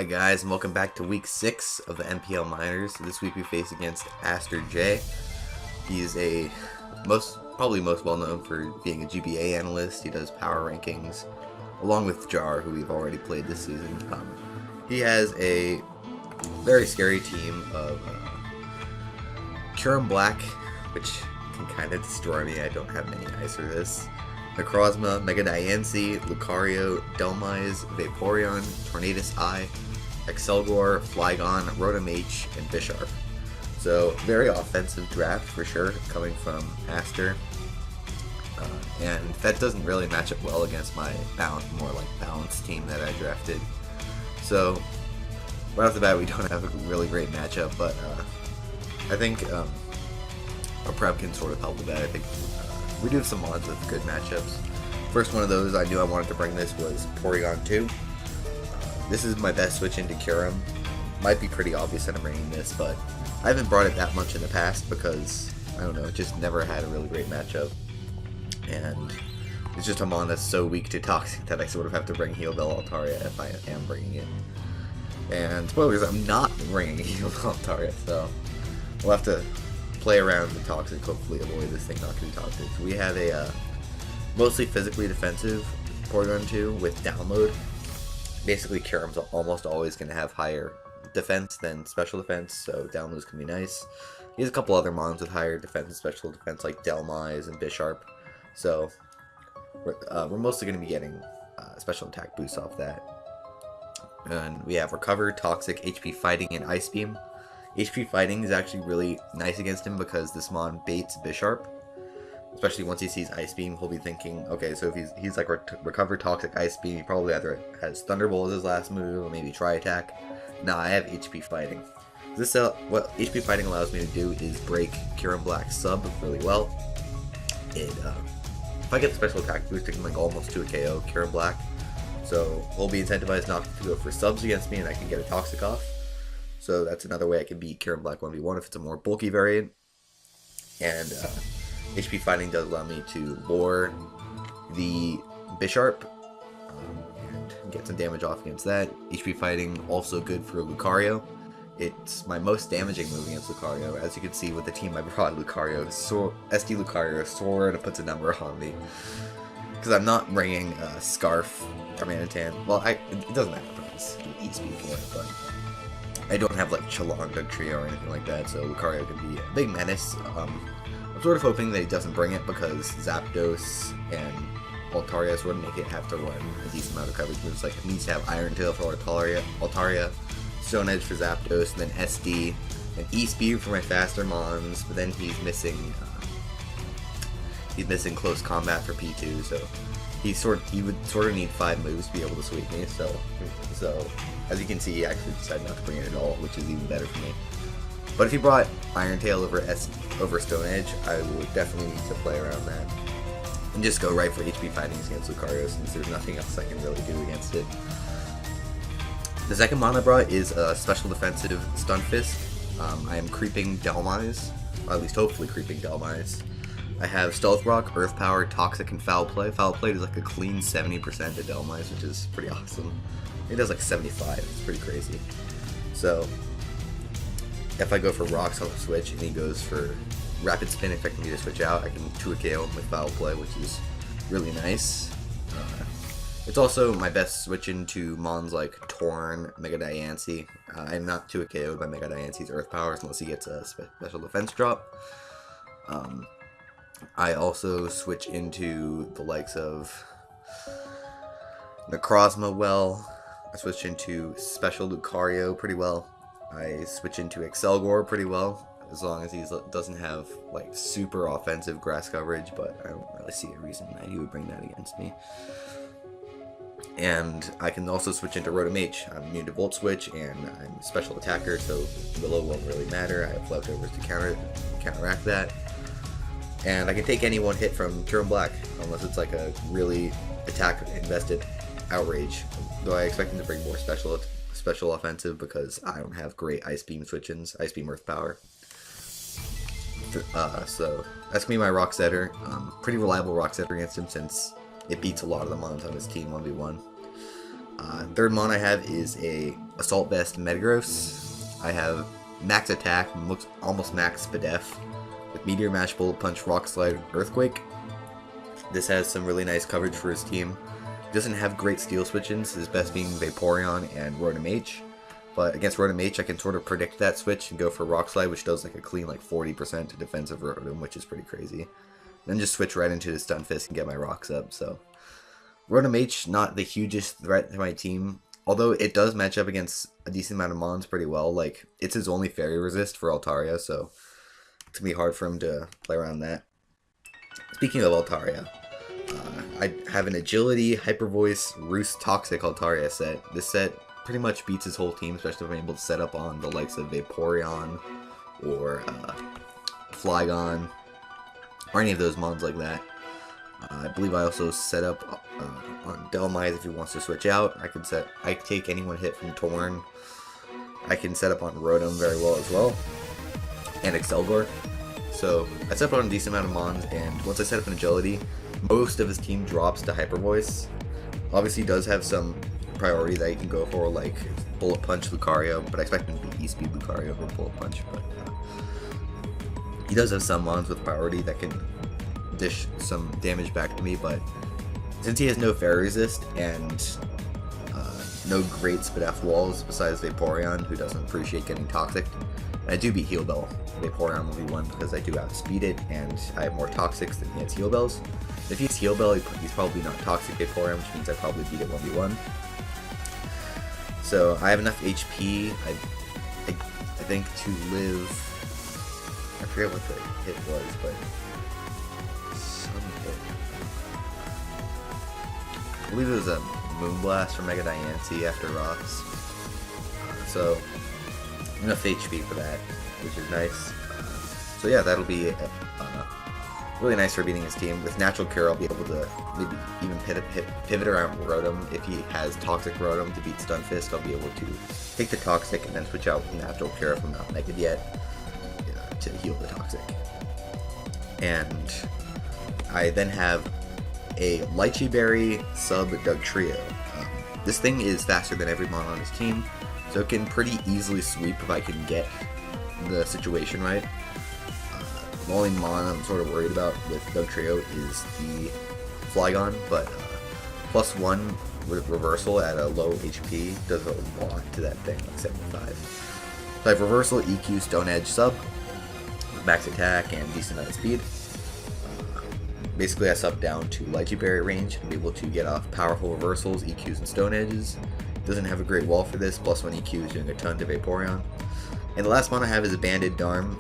Hi guys, and welcome back to week 6 of the NPL Minors. This week we face against AsterJ. He is probably most well known for being a GBA analyst. He does power rankings, along with Jar, who we've already played this season. He has a very scary team of Kyurem Black, which can kind of destroy me. I don't have many eyes for this. Necrozma, Mega Diancie, Lucario, Dhelmise, Vaporeon, Tornadus Eye, Excelgor, Flygon, Rotom H, and Bisharp. So, very offensive draft for sure, coming from Aster. And that doesn't really match up well against my more balanced team that I drafted. So, right off the bat, we don't have a really great matchup, but I think our prep can sort of help with that. I think we do have some mods with good matchups. First one of those I knew I wanted to bring this was Porygon 2. This is my best switch into Kyurem. Might be pretty obvious that I'm bringing this, but I haven't brought it that much in the past because, I don't know, it just never had a really great matchup. And it's just a mon that's so weak to Toxic that I sort of have to bring Heal Bell Altaria if I am bringing it. And spoilers, I'm not bringing Heal Bell Altaria, so we'll have to play around the Toxic, hopefully avoid this thing not to be Toxic. So we have a mostly physically defensive Porygon 2 with download. Basically, Kyurem's almost always going to have higher defense than special defense, so downloads can be nice. He has a couple other mons with higher defense and special defense, like Dhelmise and Bisharp. So we're mostly going to be getting special attack boosts off that. And we have Recover, Toxic, HP Fighting, and Ice Beam. HP Fighting is actually really nice against him because this mon baits Bisharp. Especially once he sees Ice Beam, he'll be thinking, okay, so if he's like Recover, Toxic, Ice Beam, he probably either has Thunderbolt as his last move, or maybe Try Attack. Nah, I have HP Fighting. What HP Fighting allows me to do is break Kyurem Black's sub really well. If I get the special attack boost, I can like almost do a KO Kyurem Black. So he'll be incentivized not to go for subs against me, and I can get a Toxic off. So that's another way I can beat Kyurem Black 1v1 if it's a more bulky variant. And HP Fighting does allow me to lure the Bisharp and get some damage off against that. HP Fighting also good for Lucario. It's my most damaging move against Lucario. As you can see with the team I brought, Lucario, SD Lucario sort of puts a number on me. Because I'm not bringing Scarf, Darmanitan. Well, it doesn't matter because E-Speed for it, but I don't have like Chalon, Dugtrio, or anything like that, so Lucario can be a big menace. I'm sort of hoping that he doesn't bring it because Zapdos and Altaria sort of make it have to run a decent amount of coverage moves. Like it needs to have Iron Tail for Altaria, Stone Edge for Zapdos, and then SD, and E-Speed for my faster mons, but then he's missing Close Combat for P2, so he would sort of need 5 moves to be able to sweep me, so as you can see, he actually decided not to bring it at all, which is even better for me. But if he brought Iron Tail over Stone Edge, I would definitely need to play around that. And just go right for HP Fighting against Lucario, since there's nothing else I can really do against it. The second mon I brought is a special defensive Stunfisk. I am creeping Dhelmise, or at least hopefully creeping Dhelmise. I have Stealth Rock, Earth Power, Toxic, and Foul Play. Foul Play is like a clean 70% to Dhelmise, which is pretty awesome. It does like 75, it's pretty crazy. So, if I go for Rocks on the switch and he goes for Rapid Spin expecting me to switch out, I can 2-KO him with Foul Play, which is really nice. It's also my best switch into mons like Torn, Mega Diancie. I'm not 2-KO'd by Mega Diancie's Earth Powers unless he gets a special defense drop. I also switch into the likes of Necrozma well. I switch into Special Lucario pretty well. I switch into Excelgor pretty well, as long as he doesn't have like super offensive grass coverage, but I don't really see a reason that he would bring that against me. And I can also switch into Rotom H. I'm immune to Volt Switch, and I'm a special attacker, so Willow won't really matter. I have leftovers to counteract that. And I can take any one hit from Kyurem Black, unless it's like a really attack-invested Outrage. Though I expect him to bring more special offensive because I don't have great Ice Beam switch-ins, Ice Beam Earth Power. So that's gonna be my Rock Setter. Pretty reliable Rock Setter against him since it beats a lot of the mons on his team 1v1. Third mon I have is a Assault Vest Metagross. I have max attack, looks almost max Spadef, with Meteor Mash, Bullet Punch, Rock Slide, Earthquake. This has some really nice coverage for his team. Doesn't have great steel switch-ins, his best being Vaporeon and Rotom H. But against Rotom H, I can sort of predict that switch and go for Rock Slide, which does like a clean like 40% to defensive Rotom, which is pretty crazy. Then just switch right into the Stunfisk and get my rocks up. So Rotom H, not the hugest threat to my team, although it does match up against a decent amount of mons pretty well. Like, it's his only fairy resist for Altaria, so it's gonna be hard for him to play around that. Speaking of Altaria, I have an Agility, Hyper Voice, Roost, Toxic Altaria set. This set pretty much beats his whole team, especially if I'm able to set up on the likes of Vaporeon or Flygon or any of those mons like that. I believe I also set up on Dhelmise if he wants to switch out. I take anyone hit from Torn. I can set up on Rotom very well as well, and Excelgor. So I set up on a decent amount of mons, and once I set up an Agility, most of his team drops to Hyper Voice. Obviously, he does have some priority that he can go for, like Bullet Punch Lucario, but I expect him to be E-Speed Lucario over Bullet Punch. But he does have some mons with priority that can dish some damage back to me, but since he has no Fairy Resist and no great Spadef walls besides Vaporeon, who doesn't appreciate getting Toxic, and I do beat Heal Bell Vaporeon 1v1 because I do outspeed it and I have more Toxics than he has Heal Bells. If he's Heal Bell, he's probably not Toxic Vaporeon, which means I probably beat it 1v1. So I have enough HP, I think, to live. I forget what the hit was, but some hit. I believe it was a Moonblast from Mega Diancie after Rocks. So enough HP for that, which is nice. So yeah, that'll be really nice for beating his team. With Natural Cure, I'll be able to maybe even pivot around Rotom. If he has Toxic Rotom to beat Stunfisk, I'll be able to take the Toxic and then switch out with Natural Cure if I'm not Mega yet to heal the Toxic. And I then have a Lychee Berry sub Dugtrio. This thing is faster than every mon on his team, so it can pretty easily sweep if I can get the situation right. The only mon I'm sort of worried about with Dugtrio is the Flygon, but +1 with Reversal at a low HP does a lot to that thing, like 75. So I have Reversal, EQ, Stone Edge, sub, max attack, and decent amount of speed. Basically, I sub down to Lychee Berry range and be able to get off powerful reversals, EQs, and Stone Edges. Doesn't have a great wall for this, +1 EQ is doing a ton to Vaporeon. And the last one I have is a Banded Darm.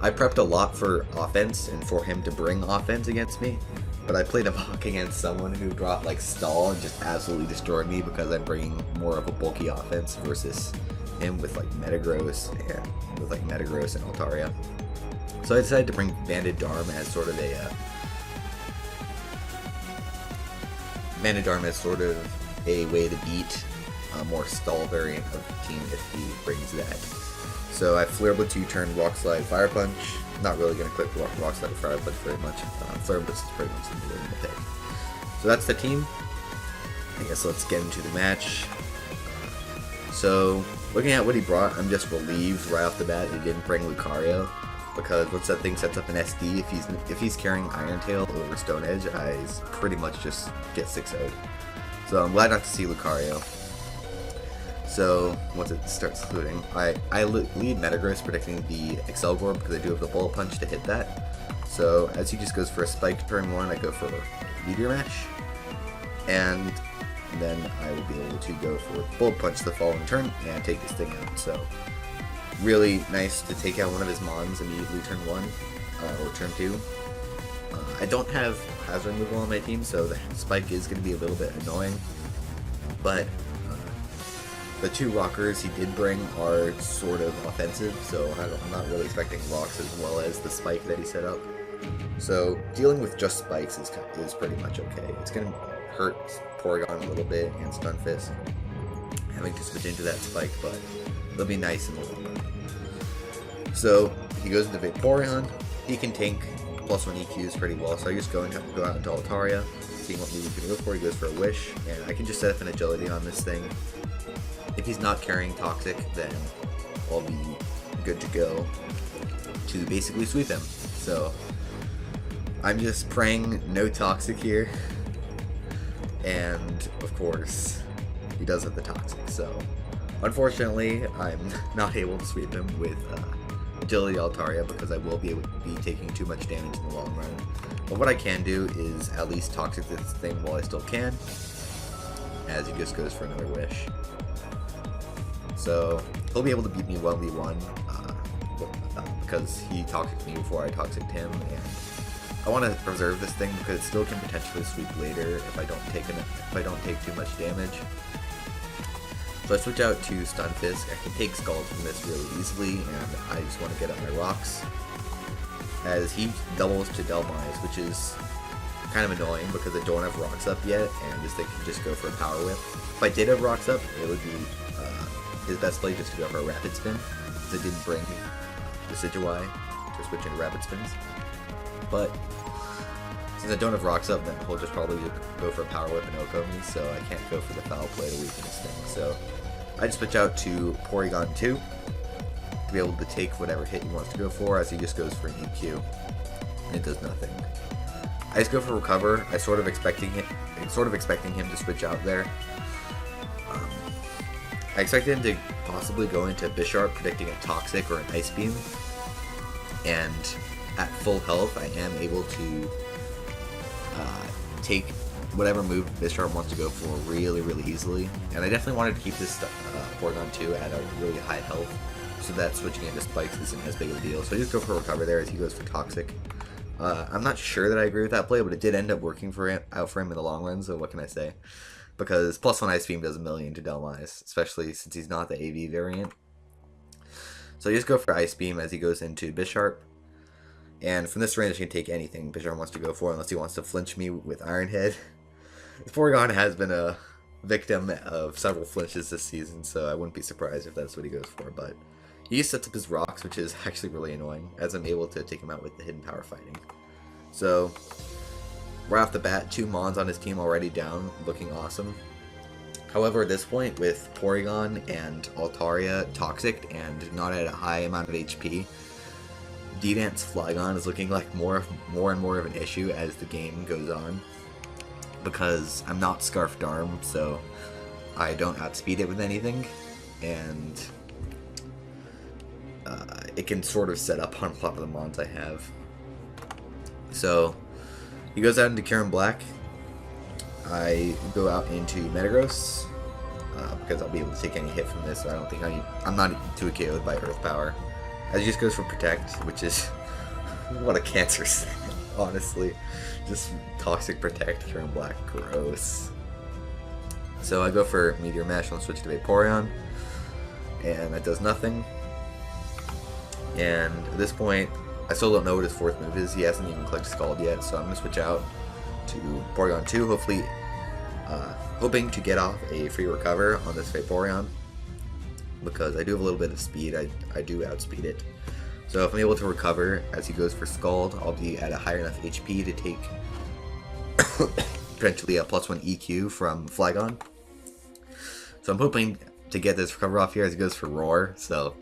I prepped a lot for offense and for him to bring offense against me, but I played a mock against someone who dropped like Stall and just absolutely destroyed me because I'm bringing more of a bulky offense versus him with like Metagross and Altaria. So I decided to bring Banded Darm as sort of a way to beat a more stall variant of the team if he brings that. So I Flare Blitz, U-turn, Rock Slide, Fire Punch. Not really going to click Rock Slide or Fire Punch very much. Flare Blitz is pretty much the way to pick. So that's the team. I guess let's get into the match. So looking at what he brought, I'm just relieved right off the bat he didn't bring Lucario, because once that thing sets up an SD, if he's carrying Iron Tail over Stone Edge, I pretty much just get 6-0'd. So I'm glad not to see Lucario. So once it starts looting, I lead Metagross predicting the Excelgor because I do have the Bullet Punch to hit that. So as he just goes for a Spike turn 1, I go for Meteor Mash, and then I will be able to go for Bullet Punch the following turn and take this thing out. So really nice to take out one of his mons immediately turn 1 or turn 2. I don't have Hazard removal on my team, so the Spike is going to be a little bit annoying, but the 2 rockers he did bring are sort of offensive, so I'm not really expecting rocks as well as the Spike that he set up. So dealing with just Spikes is pretty much okay. It's going to hurt Porygon a little bit and Stunfisk having to switch into that Spike, but it'll be nice in the long run. So he goes into Vaporeon. He can tank +1 EQs pretty well, so I just go out into Altaria, seeing what move he can go for. He goes for a Wish, and I can just set up an Agility on this thing if he's not carrying Toxic, then I'll be good to go to basically sweep him. So I'm just praying no Toxic here, and of course he does have the Toxic, so unfortunately I'm not able to sweep him with Agility Altaria because I will be able to be taking too much damage in the long run. But what I can do is at least Toxic this thing while I still can, as he just goes for another Wish. So he'll be able to beat me 1v1 because he Toxic'd me before I Toxic'd him, and I want to preserve this thing because it still can potentially sweep later if I don't take too much damage. So I switch out to Stunfisk. I can take Scald from this really easily, and I just want to get up my rocks. As he doubles to Delmise, which is kind of annoying because I don't have rocks up yet, and this thing can just go for a Power Whip. If I did have rocks up, it would be his best play just to go for a Rapid Spin, because it didn't bring Decidueye to switch into Rapid Spins. But since I don't have rocks up, then he'll just probably go for a Power Whip and Oko me, so I can't go for the Foul Play to weaken this thing. So I just switch out to Porygon 2 to be able to take whatever hit he wants to go for, as he just goes for an EQ, and it does nothing. I just go for Recover. I sort of expecting him to switch out there. I expected him to possibly go into Bisharp, predicting a Toxic or an Ice Beam, and at full health, I am able to take whatever move Bisharp wants to go for really, really easily. And I definitely wanted to keep this Porygon 2 at a really high health, so that switching into Spikes isn't as big of a deal. So I just go for Recover there as he goes for Toxic. I'm not sure that I agree with that play, but it did end up working out for him in the long run, so what can I say? Because +1 Ice Beam does 1,000,000 to Delmise, especially since he's not the AV variant. So you just go for Ice Beam as he goes into Bisharp. And from this range, you can take anything Bisharp wants to go for, unless he wants to flinch me with Iron Head. This Porygon has been a victim of several flinches this season, so I wouldn't be surprised if that's what he goes for. But he sets up his rocks, which is actually really annoying, as I'm able to take him out with the Hidden Power Fighting. So right off the bat, 2 Mons on his team already down, looking awesome. However, at this point, with Porygon and Altaria Toxic and not at a high amount of HP, D-Dance Flygon is looking like more and more of an issue as the game goes on, because I'm not Scarf Darm, so I don't outspeed it with anything, and it can sort of set up on top of the Mons I have. So he goes out into Kyurem Black. I go out into Metagross because I'll be able to take any hit from this, so I don't think I'm not too KO'd by Earth Power. As he just goes for Protect, which is what a cancer set, honestly. Just Toxic Protect, Kyurem Black, gross. So I go for Meteor Mash and switch to Vaporeon, and that does nothing. And at this point, I still don't know what his 4th move is. He hasn't even clicked Scald yet, so I'm going to switch out to Porygon 2, hopefully hoping to get off a free recover on this Vaporeon, because I do have a little bit of speed. I do outspeed it. So if I'm able to recover as he goes for Scald, I'll be at a higher enough HP to take potentially a +1 EQ from Flygon. So I'm hoping to get this recover off here as he goes for Roar. So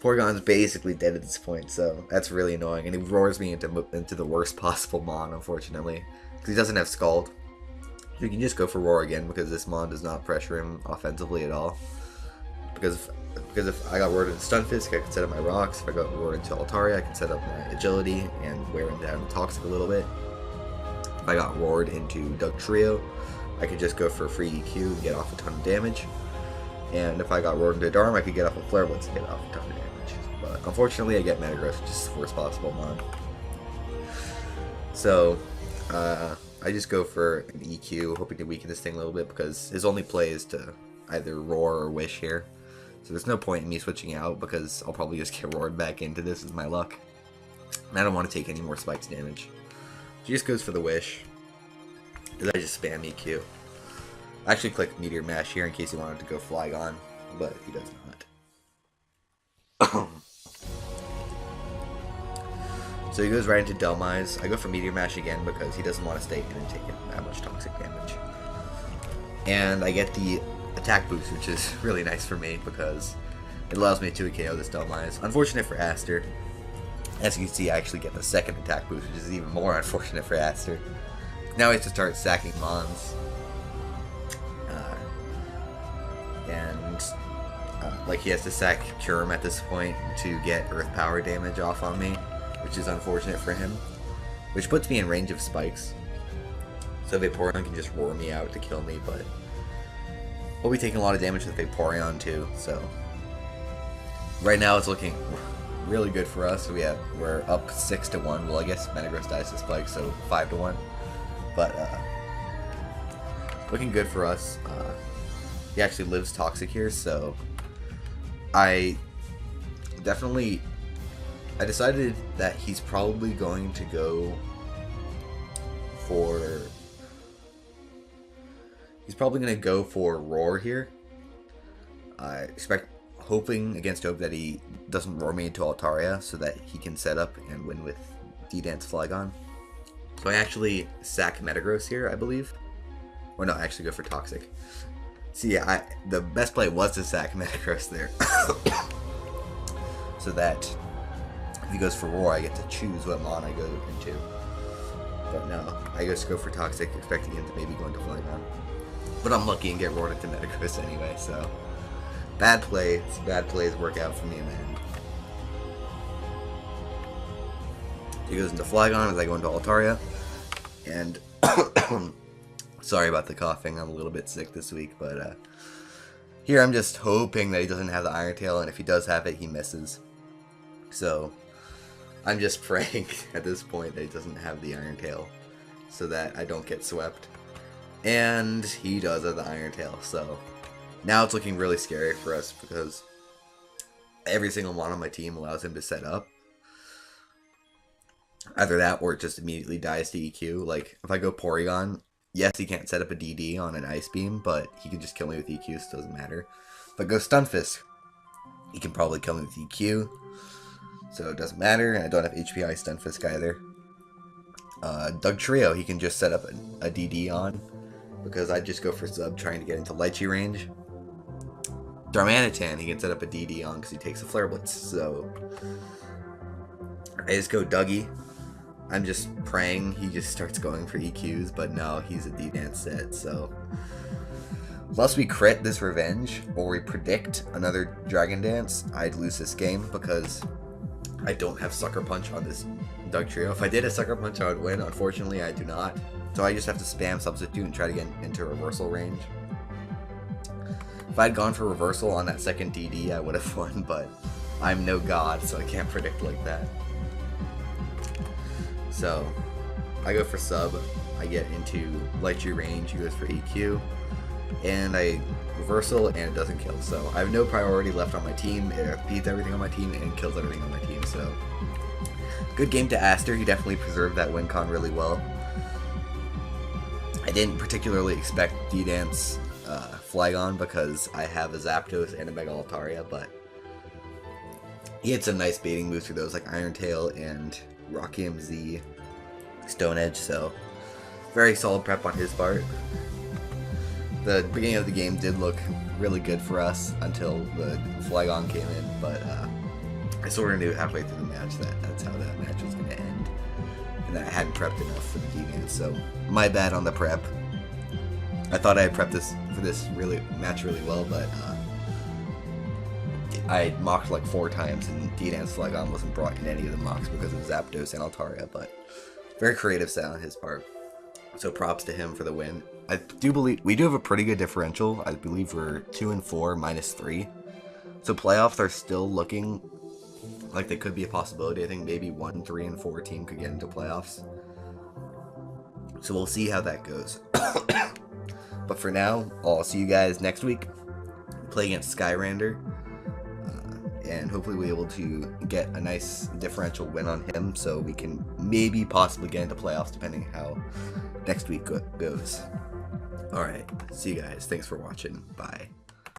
Porygon's basically dead at this point, so that's really annoying. And he roars me into the worst possible Mon, unfortunately, because he doesn't have Scald. You can just go for Roar again, because this Mon does not pressure him offensively at all. Because if I got roared into Stunfisk, I can set up my rocks. If I got roared into Altaria, I can set up my agility and wear him down Toxic a little bit. If I got roared into Dugtrio, I could just go for a free EQ and get off a ton of damage. And if I got roared into Darm, I could get off a Flare Blitz and get off a ton of damage. But unfortunately, I get Metagross, which is the worst possible Mon. So I just go for an EQ, hoping to weaken this thing a little bit, because his only play is to either Roar or Wish here. So there's no point in me switching out, because I'll probably just get roared back into this with my luck. And I don't want to take any more Spikes damage. He just goes for the Wish, because I just spam EQ. I actually click Meteor Mash here in case he wanted to go Flygon, but he does not. So he goes right into Delmise. I go for Meteor Mash again because he doesn't want to stay in and take that much Toxic damage. And I get the attack boost, which is really nice for me because it allows me to KO this Darmanitan. Unfortunate for Aster. As you can see, I actually get the second attack boost, which is even more unfortunate for Aster. Now he has to start sacking Mons. Like he has to sack Curem at this point to get Earth Power damage off on me, which is unfortunate for him. Which puts me in range of spikes. So Vaporeon can just roar me out to kill me, but we'll be taking a lot of damage with Vaporeon too, so right now it's looking really good for us. We're up 6-1. Well, I guess Metagross dies to spike, so 5-1. But looking good for us. He actually lives toxic here, so I decided that he's probably going to go for Roar here. I hoping against Hope that he doesn't roar me into Altaria so that he can set up and win with D-Dance Flygon. So I actually sack Metagross here, I believe. Or no, I actually go for Toxic. So yeah, the best play was to sack Metagross there. So that if he goes for Roar, I get to choose what Mon I go into. But no, I just go for Toxic, expecting him to maybe go into Flygon. But I'm lucky and get roared into Metagross anyway, so bad plays work out for me in the end. He goes into Flygon as I go into Altaria, and sorry about the coughing, I'm a little bit sick this week, but here I'm just hoping that he doesn't have the Iron Tail, and if he does have it, he misses. So I'm just praying at this point that he doesn't have the Iron Tail, so that I don't get swept. And he does have the Iron Tail, so now it's looking really scary for us because every single one on my team allows him to set up. Either that or it just immediately dies to EQ. Like, if I go Porygon, yes, he can't set up a DD on an Ice Beam, but he can just kill me with EQ, so it doesn't matter. If I go Stunfisk, he can probably kill me with EQ, so it doesn't matter, and I don't have HPI Stunfisk either. Dugtrio, he can just set up a DD on, because I just go for sub trying to get into Lychee range. Darmanitan, he can set up a DD on because he takes a Flare Blitz, so I just go Dougie. I'm just praying he just starts going for EQs, but no, he's a D-Dance set, so unless we crit this Revenge, or we predict another Dragon Dance, I'd lose this game because I don't have Sucker Punch on this Dugtrio. If I did a Sucker Punch, I would win. Unfortunately, I do not. So I just have to spam Substitute and try to get into Reversal range. If I'd gone for Reversal on that second DD, I would have won, but I'm no god, so I can't predict like that. So I go for sub, I get into Lychee range, he goes for EQ, and I Reversal, and it doesn't kill. So I have no priority left on my team. It beats everything on my team and kills everything on my team. So good game to Aster. He definitely preserved that win con really well. I didn't particularly expect D-Dance Flygon because I have a Zapdos and a Mega Altaria, but he had some nice baiting moves for those like Iron Tail and Rocky MZ Stone Edge, so very solid prep on his part. The beginning of the game did look really good for us until the Flygon came in, but I sort of knew halfway through the match that that's how that match was going to end, and that I hadn't prepped enough for the D-Dance, so my bad on the prep. I thought I had prepped this for this match really well, but I mocked like 4 times, and D-Dance Flygon wasn't brought in any of the mocks because of Zapdos and Altaria, but very creative set on his part. So props to him for the win. I do believe we do have a pretty good differential. I believe we're 2-4 -3. So playoffs are still looking like they could be a possibility. I think maybe 1 3-4 team could get into playoffs. So we'll see how that goes. But for now, I'll see you guys next week. Play against Skyrander. And hopefully we'll be able to get a nice differential win on him so we can maybe possibly get into playoffs depending how next week goes. Alright, see you guys. Thanks for watching. Bye.